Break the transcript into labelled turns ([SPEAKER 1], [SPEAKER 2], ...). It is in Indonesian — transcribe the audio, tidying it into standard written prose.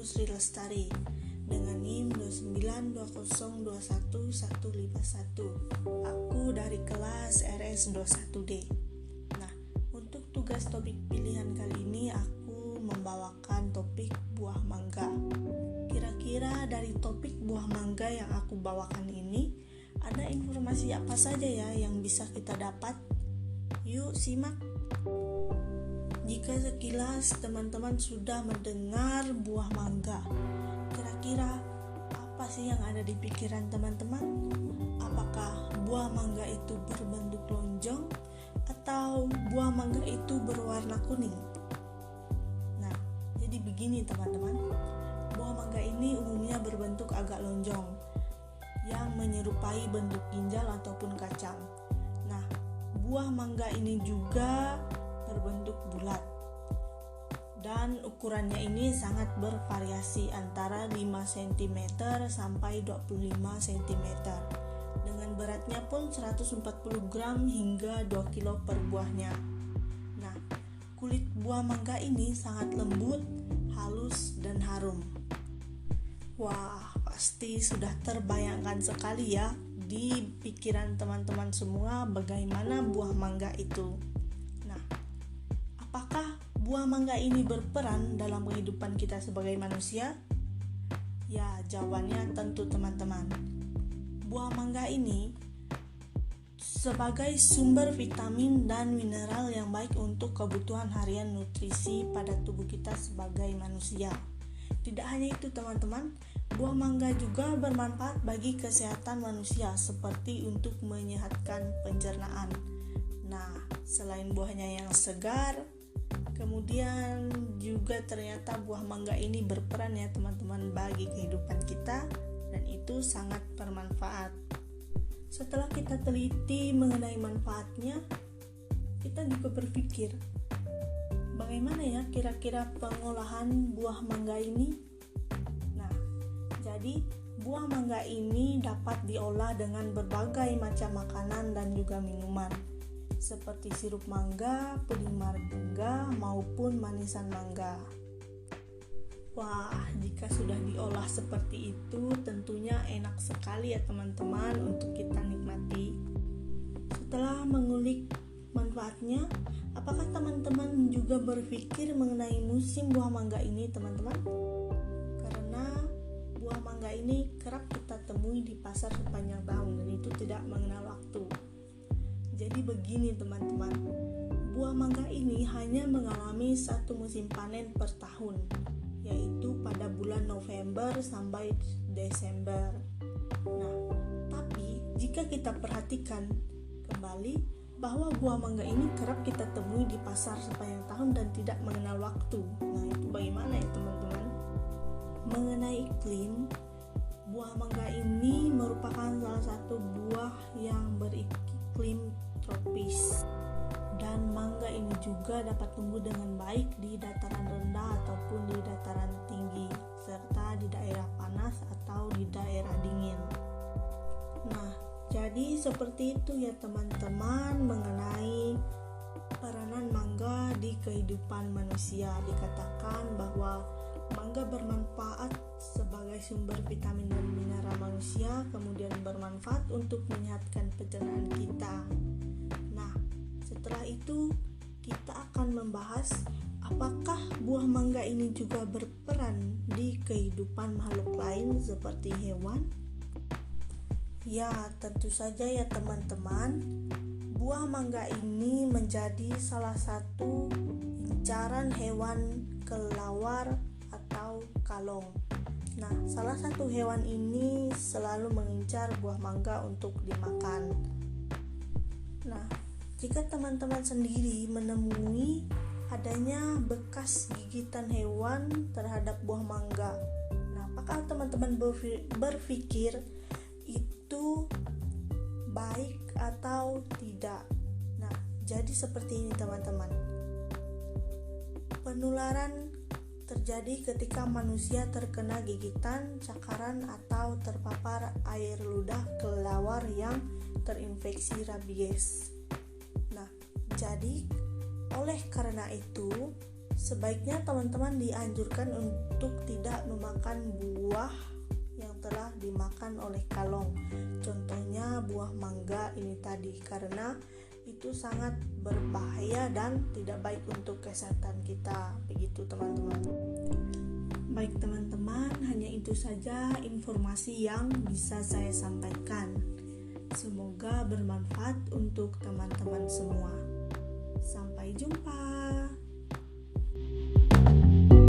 [SPEAKER 1] Sri Lestari dengan NIM 292021151. Aku dari kelas RS21D. Nah, untuk tugas topik pilihan kali ini aku membawakan topik buah mangga. Kira-kira dari topik buah mangga yang aku bawakan ini ada informasi apa saja ya yang bisa kita dapat? Yuk simak. Jika sekilas teman-teman sudah mendengar buah mangga, kira-kira apa sih yang ada di pikiran teman-teman? Apakah buah mangga itu berbentuk lonjong atau buah mangga itu berwarna kuning? Nah, jadi begini teman-teman. Buah mangga ini umumnya berbentuk agak lonjong yang menyerupai bentuk ginjal ataupun kacang. Nah, buah mangga ini juga berbentuk bulat dan ukurannya ini sangat bervariasi antara 5 cm sampai 25 cm dengan beratnya pun 140 gram hingga 2 kilo per buahnya. Nah, kulit buah mangga ini sangat lembut, halus dan harum. Wah, pasti sudah terbayangkan sekali ya di pikiran teman-teman semua bagaimana buah mangga itu. Apakah buah mangga ini berperan dalam kehidupan kita sebagai manusia? Ya, jawabannya tentu teman-teman. Buah mangga ini sebagai sumber vitamin dan mineral yang baik untuk kebutuhan harian nutrisi pada tubuh kita sebagai manusia. Tidak hanya itu teman-teman, buah mangga juga bermanfaat bagi kesehatan manusia seperti untuk menyehatkan pencernaan. Nah, selain buahnya yang segar, kemudian juga ternyata buah mangga ini berperan ya teman-teman bagi kehidupan kita dan itu sangat bermanfaat. Setelah kita teliti mengenai manfaatnya, kita juga berpikir bagaimana ya kira-kira pengolahan buah mangga ini? Nah, jadi buah mangga ini dapat diolah dengan berbagai macam makanan dan juga minuman seperti sirup mangga, puding mangga, maupun manisan mangga. Wah, jika sudah diolah seperti itu tentunya enak sekali ya teman-teman untuk kita nikmati. Setelah mengulik manfaatnya, apakah teman-teman juga berpikir mengenai musim buah mangga ini teman-teman? Karena buah mangga ini kerap kita temui di pasar sepanjang tahun dan itu tidak mengenal waktu. Jadi begini teman-teman, buah mangga ini hanya mengalami satu musim panen per tahun, yaitu pada bulan November sampai Desember. Nah, tapi jika kita perhatikan kembali bahwa buah mangga ini kerap kita temui di pasar sepanjang tahun dan tidak mengenal waktu. Nah, itu bagaimana ya teman-teman? Mengenai iklim, buah mangga ini merupakan salah satu buah yang beriklim tropis dan mangga ini juga dapat tumbuh dengan baik di dataran rendah ataupun di dataran tinggi serta di daerah panas atau di daerah dingin. Nah, jadi seperti itu ya teman-teman mengenai peranan mangga di kehidupan manusia. Dikatakan bahwa mangga bermanfaat sebagai sumber vitamin dan mineral manusia, kemudian bermanfaat untuk menyehatkan pencernaan kita. Nah, setelah itu kita akan membahas apakah buah mangga ini juga berperan di kehidupan makhluk lain seperti hewan? Ya, tentu saja ya teman-teman. Buah mangga ini menjadi salah satu incaran hewan kelelawar atau kalong. Nah, salah satu hewan ini selalu mengincar buah mangga untuk dimakan. Nah, jika teman-teman sendiri menemui adanya bekas gigitan hewan terhadap buah mangga, nah, apakah teman-teman berpikir itu baik atau tidak? Nah, jadi seperti ini teman-teman. Penularan terjadi ketika manusia terkena gigitan, cakaran, atau terpapar air ludah kelelawar yang terinfeksi rabies. Nah, jadi oleh karena itu Sebaiknya teman-teman dianjurkan untuk tidak memakan buah yang telah dimakan oleh kalong. Contohnya buah mangga ini tadi, karena itu sangat berbahaya dan tidak baik untuk kesehatan kita. Begitu teman-teman. Baik teman-teman, hanya itu saja informasi yang bisa saya sampaikan. Semoga bermanfaat untuk teman-teman semua. Sampai jumpa.